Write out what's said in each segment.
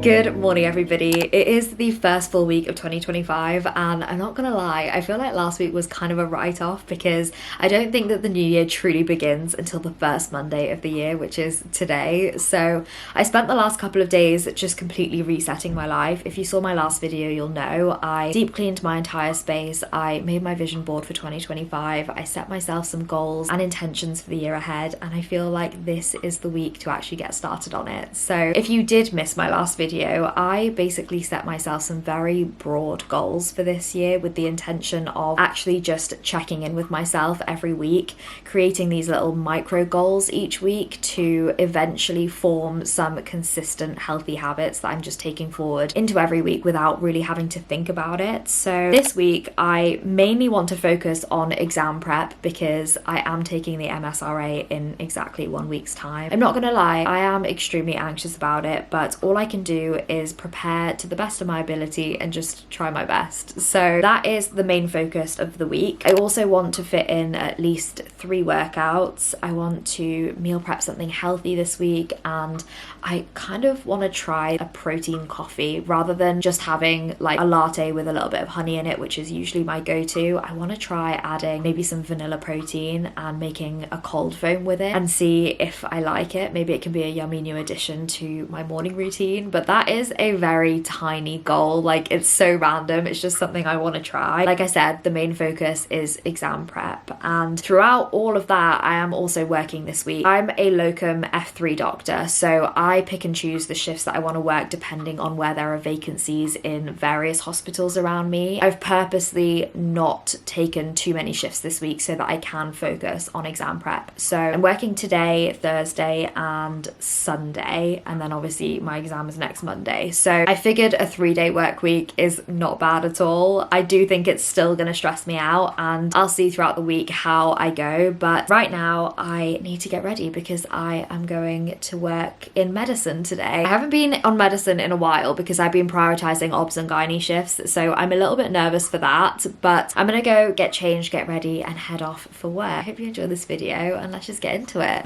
Good morning, everybody. It is the first full week of 2025, and I'm not gonna lie, I feel like last week was kind of a write-off because I don't think that the new year truly begins until the first Monday of the year, which is today. So I spent the last couple of days just completely resetting my life. If you saw my last video, you'll know I deep cleaned my entire space. I made my vision board for 2025. I set myself some goals and intentions for the year ahead, and I feel like this is the week to actually get started on it. So if you did miss my last video, I basically set myself some very broad goals for this year with the intention of actually just checking in with myself every week, creating these little micro goals each week to eventually form some consistent healthy habits that I'm just taking forward into every week without really having to think about it. So this week I mainly want to focus on exam prep because I am taking the MSRA in exactly 1 week's time. I'm not gonna lie, I am extremely anxious about it, but all I can do is prepare to the best of my ability and just try my best. So that is the main focus of the week. I also want to fit in at least 3 workouts. I want to meal prep something healthy this week, and I kind of want to try a protein coffee rather than just having like a latte with a little bit of honey in it, which is usually my go-to. I want to try adding maybe some vanilla protein and making a cold foam with it and see if I like it. Maybe it can be a yummy new addition to my morning routine, but that is a very tiny goal. Like, it's so random. It's just something I want to try. Like I said, the main focus is exam prep, and throughout all of that I am also working this week. I'm a locum F3 doctor, so I pick and choose the shifts that I want to work depending on where there are vacancies in various hospitals around me. I've purposely not taken too many shifts this week so that I can focus on exam prep. So I'm working today, Thursday and Sunday, and then obviously my exam is next Monday. So I figured a 3-day work week is not bad at all. I do think it's still going to stress me out, and I'll see throughout the week how I go, but right now I need to get ready because I am going to work in medicine today. I haven't been on medicine in a while because I've been prioritizing obs and gynae shifts, so I'm a little bit nervous for that, but I'm gonna go get changed, get ready and head off for work. I hope you enjoy this video and let's just get into it.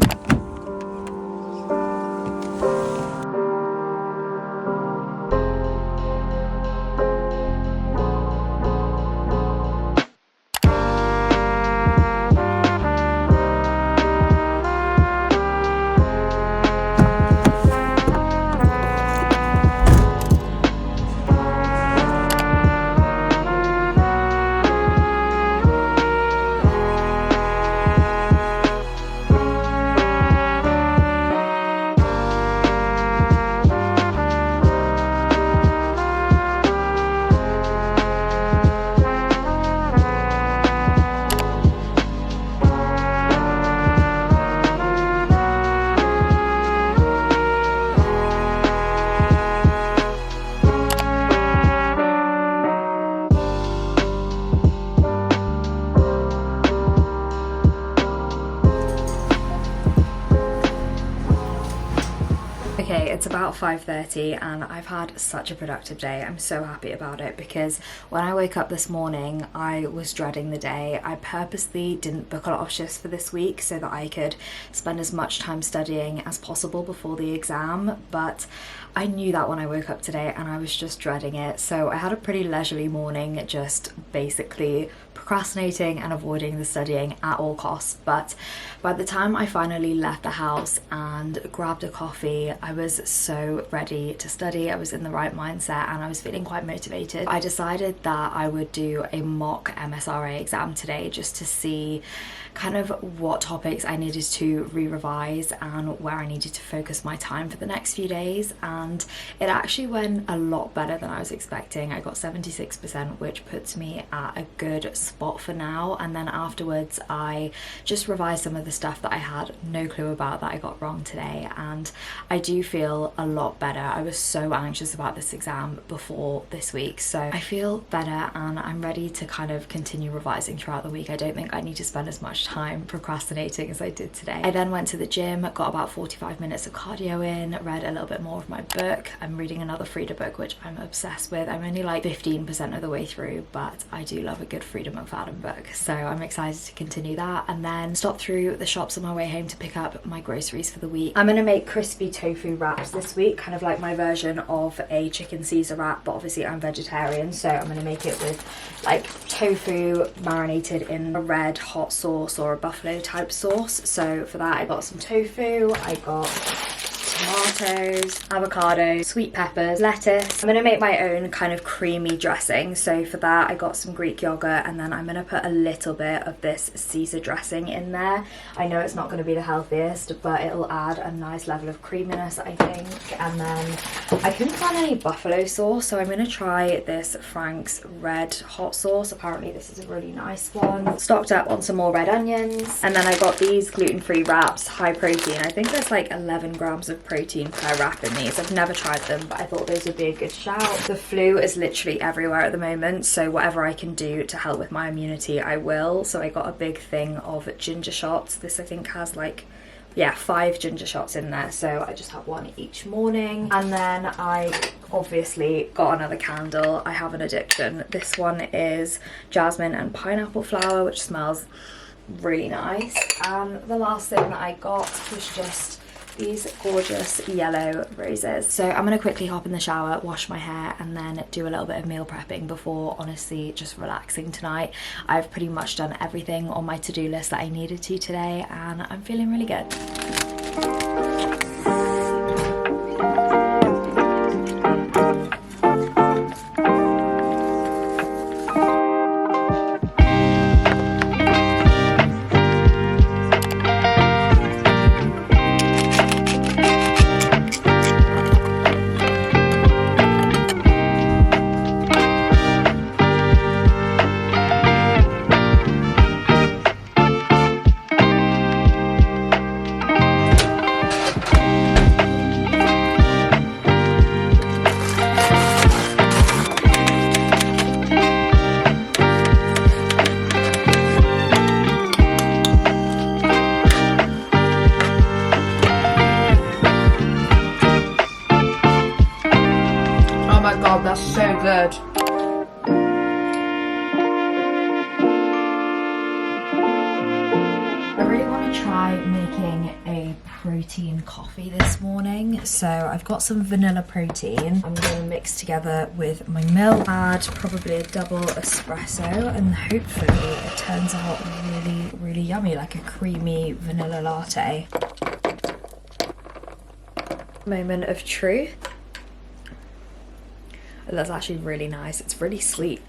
Okay, it's about 5:30 and I've had such a productive day. I'm so happy about it because when I woke up this morning, I was dreading the day. I purposely didn't book a lot of shifts for this week so that I could spend as much time studying as possible before the exam, but I knew that when I woke up today and I was just dreading it. So I had a pretty leisurely morning, just basically procrastinating and avoiding the studying at all costs. But by the time I finally left the house and grabbed a coffee, I was so ready to study. I was in the right mindset and I was feeling quite motivated. I decided that I would do a mock MSRA exam today just to see kind of what topics I needed to re-revise and where I needed to focus my time for the next few days, and it actually went a lot better than I was expecting. I got 76%, which puts me at a good spot for now, and then afterwards I just revised some of the stuff that I had no clue about that I got wrong today, and I do feel a lot better. I was so anxious about this exam before this week, so I feel better and I'm ready to kind of continue revising throughout the week. I don't think I need to spend as much time procrastinating as I did today. I then went to the gym, got about 45 minutes of cardio in, read a little bit more of my book. I'm reading another Frida book, which I'm obsessed with. I'm only like 15% of the way through, but I do love a good Frida McFadden book, so I'm excited to continue that, and then stop through the shops on my way home to pick up my groceries for the week. I'm gonna make crispy tofu wraps this week, kind of like my version of a chicken Caesar wrap, but obviously I'm vegetarian, so I'm gonna make it with like tofu marinated in a red hot sauce or a buffalo type sauce. So for that I got some tofu, I got tomatoes, avocado, sweet peppers, lettuce. I'm gonna make my own kind of creamy dressing, so for that I got some Greek yogurt, and then I'm gonna put a little bit of this Caesar dressing in there. I know it's not gonna be the healthiest, but it'll add a nice level of creaminess, I think. And then I couldn't find any buffalo sauce, so I'm gonna try this Frank's red hot sauce. Apparently this is a really nice one. Stocked up on some more red onions, and then I got these gluten-free wraps, high protein. I think there's like 11 grams of protein per wrap in these. I've never tried them, but I thought those would be a good shout. The flu is literally everywhere at the moment, so whatever I can do to help with my immunity, I will. So I got a big thing of ginger shots. This I think has like, yeah, 5 ginger shots in there, so I just have one each morning. And then I obviously got another candle. I have an addiction. This one is jasmine and pineapple flower, which smells really nice. And the last thing that I got was just these gorgeous yellow roses. So I'm gonna quickly hop in the shower, wash my hair, and then do a little bit of meal prepping before honestly just relaxing tonight. I've pretty much done everything on my to-do list that I needed to today, and I'm feeling really good. That's so good. I really want to try making a protein coffee this morning. So I've got some vanilla protein. I'm going to mix together with my milk, add probably a double espresso, and hopefully it turns out really, really yummy, like a creamy vanilla latte. Moment of truth. That's actually really nice. It's really sweet.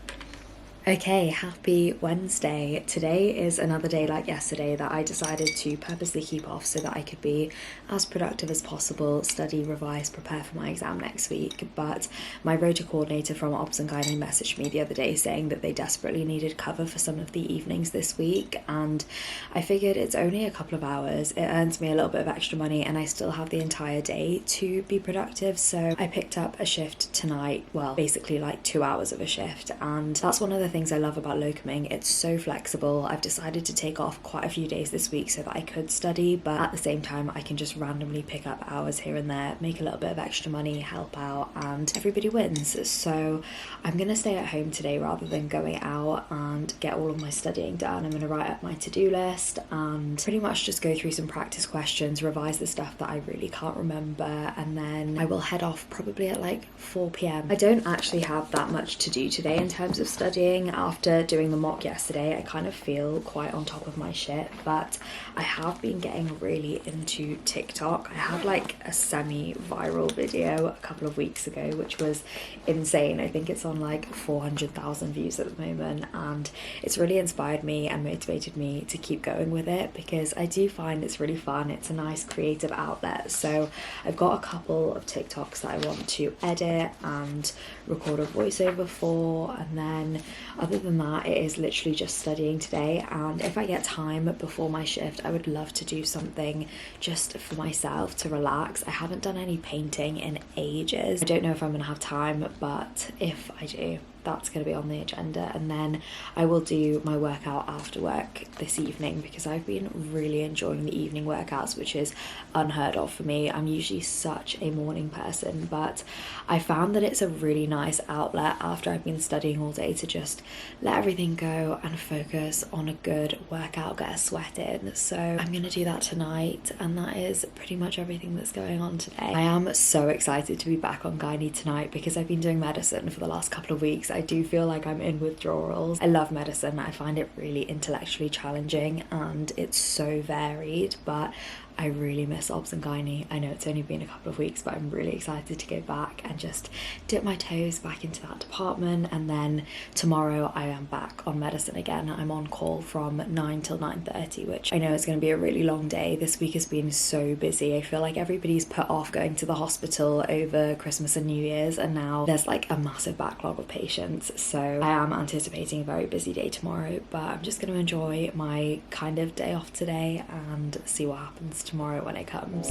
Okay, happy Wednesday. Today is another day like yesterday that I decided to purposely keep off so that I could be as productive as possible, study, revise, prepare for my exam next week. But my rota coordinator from Obs and Gynae messaged me the other day saying that they desperately needed cover for some of the evenings this week, and I figured it's only a couple of hours, it earns me a little bit of extra money, and I still have the entire day to be productive. So I picked up a shift tonight, well basically like 2 hours of a shift, and that's one of the things I love about locuming. It's so flexible. I've decided to take off quite a few days this week so that I could study, but at the same time I can just randomly pick up hours here and there, make a little bit of extra money, help out, and everybody wins. So I'm gonna stay at home today rather than going out and get all of my studying done. I'm gonna write up my to-do list and pretty much just go through some practice questions, revise the stuff that I really can't remember, and then I will head off probably at like 4 p.m. I don't actually have that much to do today in terms of studying. After doing the mock yesterday, I kind of feel quite on top of my shit, but I have been getting really into TikTok. I had like a semi-viral video a couple of weeks ago, which was insane. I think it's on like 400,000 views at the moment, and it's really inspired me and motivated me to keep going with it because I do find it's really fun. It's a nice creative outlet. So I've got a couple of TikToks that I want to edit and record a voiceover for, and then other than that it is literally just studying today. And if I get time before my shift, I would love to do something just for myself to relax. I haven't done any painting in ages. I don't know if I'm gonna have time, but if I do, that's going to be on the agenda. And then I will do my workout after work this evening, because I've been really enjoying the evening workouts, which is unheard of for me. I'm usually such a morning person, but I found that it's a really nice outlet after I've been studying all day to just let everything go and focus on a good workout, get a sweat in. So I'm going to do that tonight, and that is pretty much everything that's going on today. I am so excited to be back on gynae tonight, because I've been doing medicine for the last couple of weeks. I do feel like I'm in withdrawals. I love medicine. I find it really intellectually challenging and it's so varied, but I really miss obs and gynae. I know it's only been a couple of weeks, but I'm really excited to go back and just dip my toes back into that department. And then tomorrow I am back on medicine again. I'm on call from 9 till 9:30, which I know is going to be a really long day. This week has been so busy. I feel like everybody's put off going to the hospital over Christmas and New Year's, and now there's like a massive backlog of patients. So I am anticipating a very busy day tomorrow, but I'm just going to enjoy my kind of day off today and see what happens tomorrow when it comes.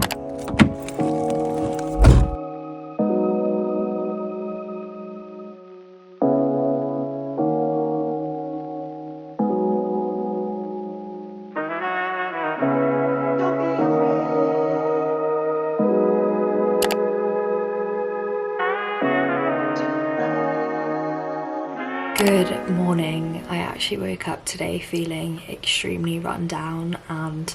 Good morning. I actually woke up today feeling extremely run down, and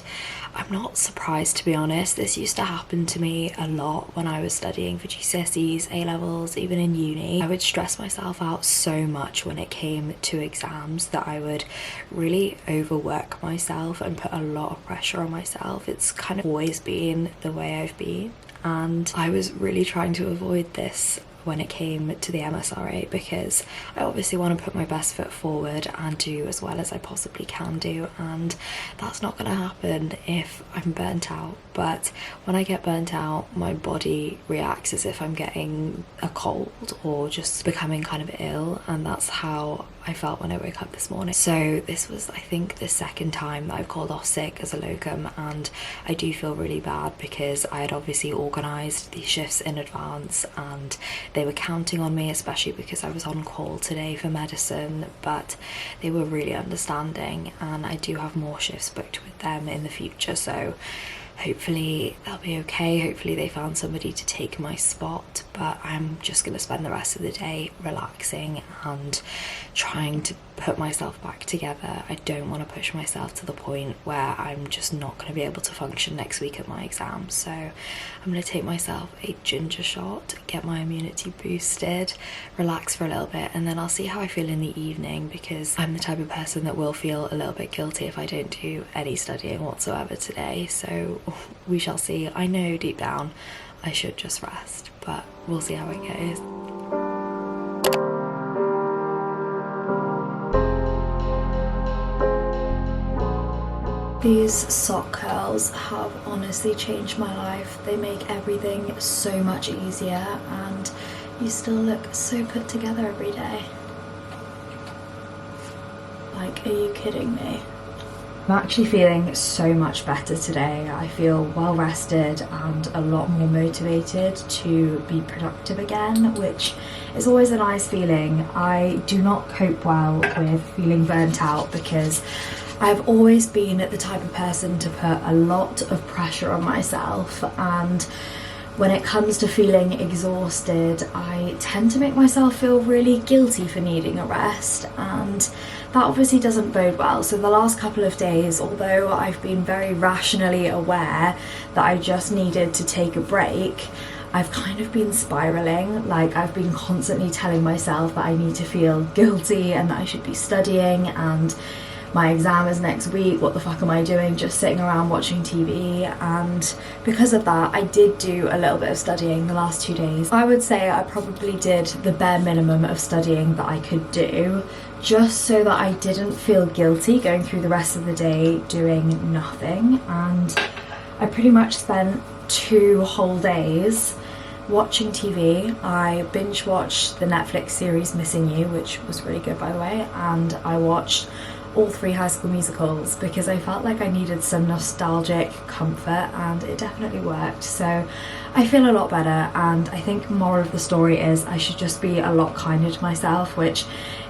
I'm not surprised, to be honest. This used to happen to me a lot when I was studying for GCSEs, A-levels, even in uni. I would stress myself out so much when it came to exams that I would really overwork myself and put a lot of pressure on myself. It's kind of always been the way I've been, and I was really trying to avoid this when it came to the MSRA, because I obviously want to put my best foot forward and do as well as I possibly can do, and that's not going to happen if I'm burnt out. But when I get burnt out, my body reacts as if I'm getting a cold or just becoming kind of ill, and that's how I felt when I woke up this morning. So this was, I think, the second time that I've called off sick as a locum, and I do feel really bad because I had obviously organised these shifts in advance and they were counting on me, especially because I was on call today for medicine, but they were really understanding, and I do have more shifts booked with them in the future, so hopefully they'll be okay. Hopefully they found somebody to take my spot, but I'm just going to spend the rest of the day relaxing and trying to put myself back together. I don't want to push myself to the point where I'm just not going to be able to function next week at my exams. So I'm going to take myself a ginger shot, get my immunity boosted, relax for a little bit, and then I'll see how I feel in the evening, because I'm the type of person that will feel a little bit guilty if I don't do any studying whatsoever today. So we shall see. I know deep down I should just rest, but we'll see how it goes. These sock curls have honestly changed my life. They make everything so much easier, and you still look so put together every day. Like, are you kidding me? I'm actually feeling so much better today. I feel well rested and a lot more motivated to be productive again, which is always a nice feeling. I do not cope well with feeling burnt out, because I've always been the type of person to put a lot of pressure on myself, and when it comes to feeling exhausted, I tend to make myself feel really guilty for needing a rest, and that obviously doesn't bode well. So the last couple of days, although I've been very rationally aware that I just needed to take a break, I've kind of been spiraling. Like, I've been constantly telling myself that I need to feel guilty and that I should be studying, and my exam is next week, what the fuck am I doing just sitting around watching TV? And because of that, I did do a little bit of studying the last 2 days. I would say I probably did the bare minimum of studying that I could do, just so that I didn't feel guilty going through the rest of the day doing nothing. And I pretty much spent 2 whole days watching TV. I binge watched the Netflix series Missing You, which was really good, by the way, and I watched all 3 High School Musicals because I felt like I needed some nostalgic comfort, and it definitely worked. So I feel a lot better, and I think moral of the story is I should just be a lot kinder to myself, which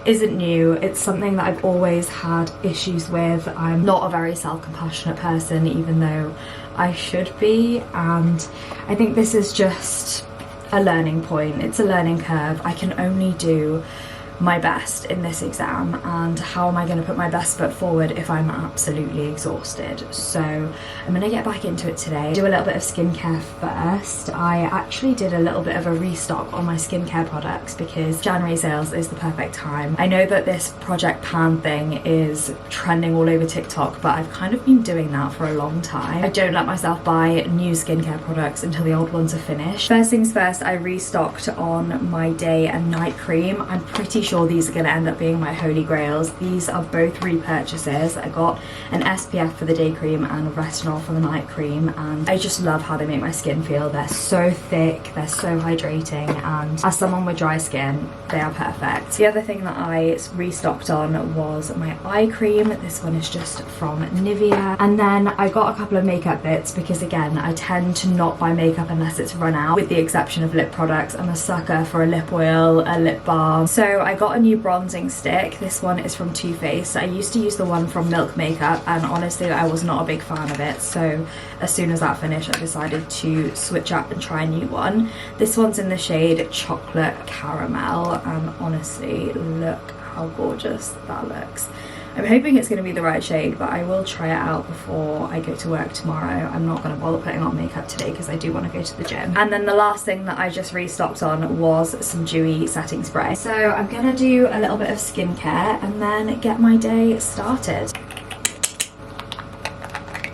isn't new. It's something that I've always had issues with. I'm not a very self-compassionate person, even though I should be, and I think this is just a learning point. It's a learning curve. I can only do my best in this exam, and how am I going to put my best foot forward if I'm absolutely exhausted? So I'm going to get back into it today. Do a little bit of skincare first. I actually did a little bit of a restock on my skincare products because January sales is the perfect time. I know that this Project Pan thing is trending all over TikTok, but I've kind of been doing that for a long time. I don't let myself buy new skincare products until the old ones are finished. First things first, I restocked on my day and night cream. I'm pretty sure these are going to end up being my holy grails. These are both repurchases. I got an SPF for the day cream and a retinol for the night cream, and I just love how they make my skin feel. They're so thick, they're so hydrating, and as someone with dry skin, they are perfect. The other thing that I restocked on was my eye cream. This one is just from Nivea, and then I got a couple of makeup bits because, again, I tend to not buy makeup unless it's run out, with the exception of lip products. I'm a sucker for a lip oil, a lip balm. So I got a new bronzing stick. This one is from Too Faced. I used to use the one from Milk Makeup, and honestly I was not a big fan of it, so as soon as that finished I decided to switch up and try a new one. This one's in the shade Chocolate Caramel, and honestly look how gorgeous that looks. I'm hoping it's going to be the right shade, but I will try it out before I go to work tomorrow. I'm not going to bother putting on makeup today because I do want to go to the gym. And then the last thing that I just restocked on was some dewy setting spray. So I'm going to do a little bit of skincare and then get my day started.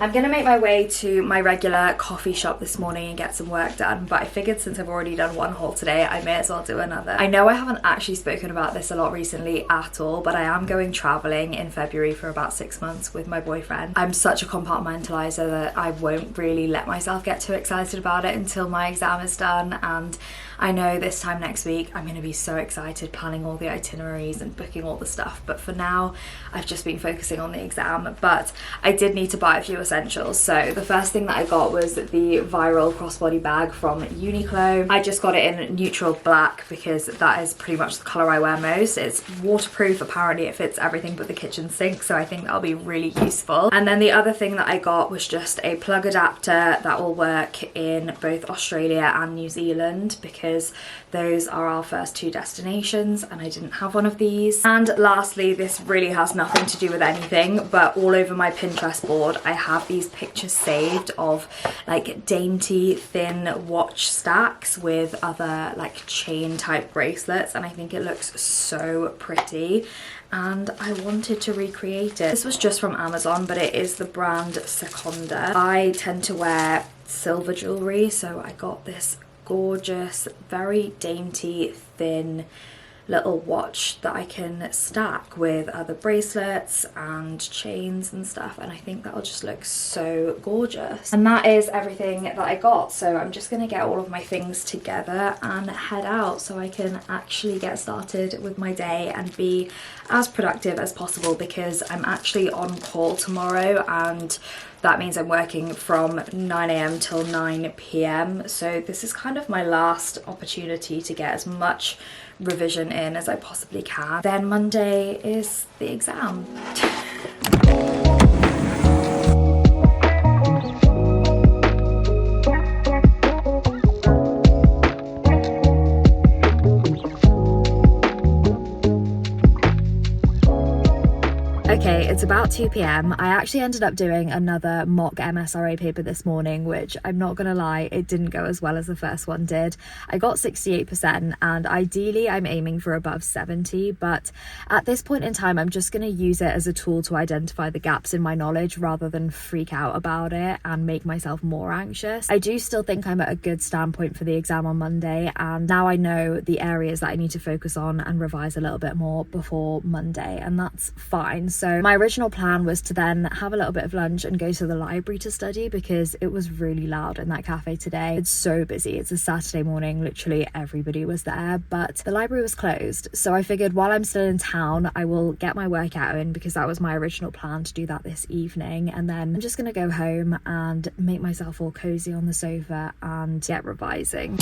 I'm gonna make my way to my regular coffee shop this morning and get some work done, but I figured since I've already done one haul today, I may as well do another. I know I haven't actually spoken about this a lot recently at all, but I am going traveling in February for about 6 months with my boyfriend. I'm such a compartmentalizer that I won't really let myself get too excited about it until my exam is done, and I know this time next week I'm going to be so excited planning all the itineraries and booking all the stuff, but for now I've just been focusing on the exam. But I did need to buy a few essentials, so the first thing that I got was the viral crossbody bag from Uniqlo. I just got it in neutral black because that is pretty much the colour I wear most. It's waterproof, apparently it fits everything but the kitchen sink, so I think that'll be really useful. And then the other thing that I got was just a plug adapter that will work in both Australia and New Zealand because those are our first 2 destinations and I didn't have one of these. And lastly, this really has nothing to do with anything, but all over my Pinterest board I have these pictures saved of like dainty thin watch stacks with other like chain type bracelets, and I think it looks so pretty and I wanted to recreate it. This was just from Amazon, but it is the brand Seconda. I tend to wear silver jewellery, so I got this gorgeous, very dainty, thin little watch that I can stack with other bracelets and chains and stuff, and I think that'll just look so gorgeous. And that is everything that I got, so I'm just gonna get all of my things together and head out so I can actually get started with my day and be as productive as possible, because I'm actually on call tomorrow and that means I'm working from 9 AM till 9 PM. So this is kind of my last opportunity to get as much revision in as I possibly can. Then Monday is the exam. Okay, it's about 2 PM. I actually ended up doing another mock MSRA paper this morning, which I'm not gonna lie, it didn't go as well as the first one did. I got 68% and ideally I'm aiming for above 70, but at this point in time I'm just gonna use it as a tool to identify the gaps in my knowledge rather than freak out about it and make myself more anxious. I do still think I'm at a good standpoint for the exam on Monday, and now I know the areas that I need to focus on and revise a little bit more before Monday, and that's fine. So So my original plan was to then have a little bit of lunch and go to the library to study, because it was really loud in that cafe today. It's so busy. It's a Saturday morning, literally everybody was there, but the library was closed. So I figured while I'm still in town, I will get my workout in, because that was my original plan, to do that this evening. And then I'm just gonna go home and make myself all cozy on the sofa and get revising.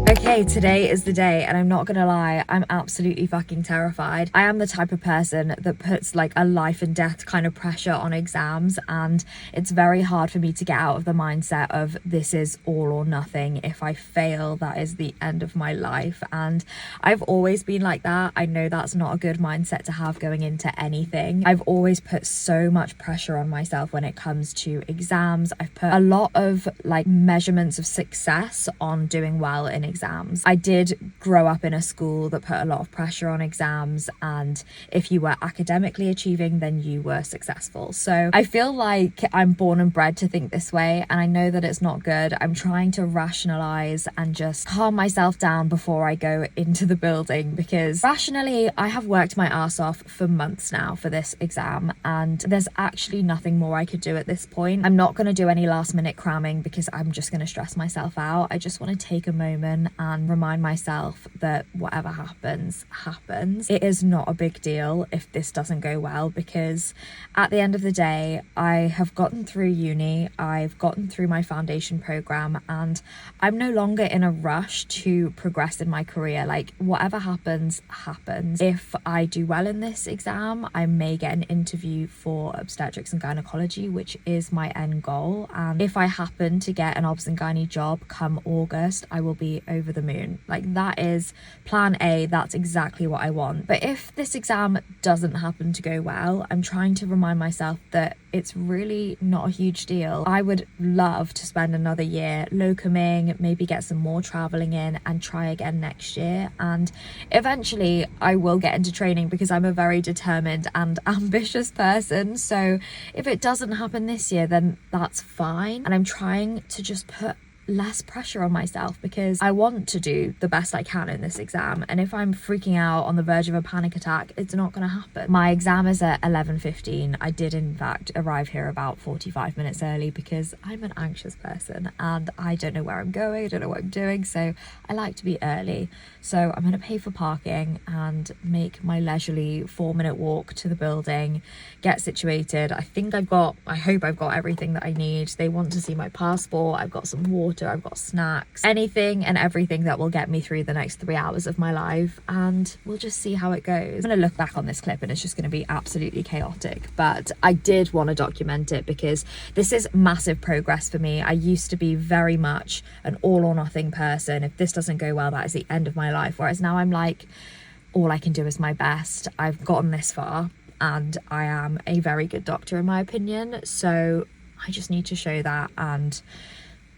Okay, today is the day, and I'm not gonna lie, I'm absolutely fucking terrified. I am the type of person that puts like a life and death kind of pressure on exams, and it's very hard for me to get out of the mindset of this is all or nothing. If I fail, that is the end of my life, and I've always been like that. I know that's not a good mindset to have going into anything. I've always put so much pressure on myself when it comes to exams. I've put a lot of like measurements of success on doing well in exams. I did grow up in a school that put a lot of pressure on exams, and if you were academically achieving, then you were successful. So I feel like I'm born and bred to think this way, and I know that it's not good. I'm trying to rationalize and just calm myself down before I go into the building, because rationally I have worked my ass off for months now for this exam, and there's actually nothing more I could do at this point. I'm not going to do any last minute cramming, because I'm just going to stress myself out. I just want to take a moment and remind myself that whatever happens. It is not a big deal if this doesn't go well, because at the end of the day, I have gotten through uni, I've gotten through my foundation program, and I'm no longer in a rush to progress in my career. Like, whatever happens. If I do well in this exam, I may get an interview for obstetrics and gynecology, which is my end goal. And if I happen to get an obs and gynae job come August, I will be over the moon. Like, that is plan A. That's exactly what I want. But if this exam doesn't happen to go well, I'm trying to remind myself that it's really not a huge deal. I would love to spend another year locuming, maybe get some more traveling in, and try again next year. And eventually I will get into training, because I'm a very determined and ambitious person. So if it doesn't happen this year, then that's fine. And I'm trying to just put less pressure on myself, because I want to do the best I can in this exam, and if I'm freaking out on the verge of a panic attack, it's not going to happen. My exam is at 11:15. I did in fact arrive here about 45 minutes early, because I'm an anxious person and I don't know where I'm going, I don't know what I'm doing, so I like to be early. So I'm going to pay for parking and make my leisurely 4-minute walk to the building, get situated. I hope I've got everything that I need. They want to see my passport, I've got some water, I've got snacks, anything and everything that will get me through the next 3 hours of my life, and we'll just see how it goes. I'm going to look back on this clip and it's just going to be absolutely chaotic, but I did want to document it, because this is massive progress for me. I used to be very much an all or nothing person. If this doesn't go well, that is the end of my life, whereas now I'm like, all I can do is my best. I've gotten this far and I am a very good doctor in my opinion, so I just need to show that and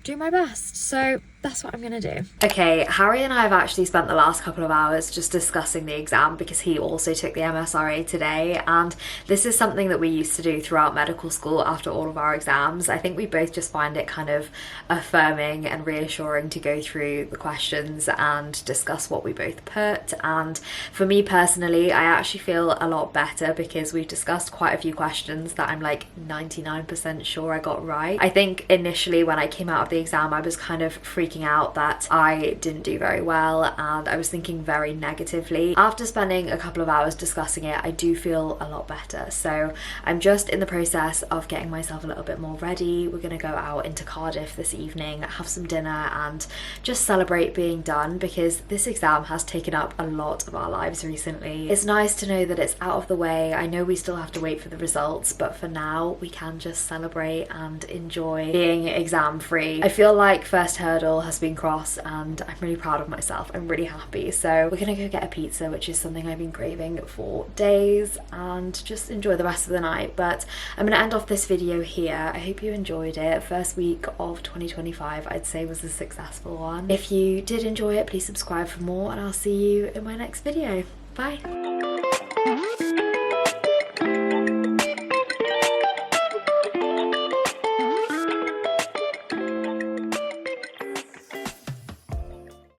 do my best. So that's what I'm gonna do. Okay, Harry and I have actually spent the last couple of hours just discussing the exam, because he also took the MSRA today, and this is something that we used to do throughout medical school after all of our exams. I think we both just find it kind of affirming and reassuring to go through the questions and discuss what we both put. And for me personally, I actually feel a lot better, because we've discussed quite a few questions that I'm like 99% sure I got right. I think initially when I came out of the exam, I was kind of freaking out that I didn't do very well, and I was thinking very negatively. After spending a couple of hours discussing it, I do feel a lot better. So I'm just in the process of getting myself a little bit more ready. We're gonna go out into Cardiff this evening, have some dinner, and just celebrate being done, because this exam has taken up a lot of our lives recently. It's nice to know that it's out of the way. I know we still have to wait for the results, but for now we can just celebrate and enjoy being exam free. I feel like first hurdle has been crossed and I'm really proud of myself. I'm really happy. So we're gonna go get a pizza, which is something I've been craving for days, and just enjoy the rest of the night. But I'm gonna end off this video here. I hope you enjoyed it. First week of 2025 I'd say was a successful one. If you did enjoy it, please subscribe for more, and I'll see you in my next video. Bye.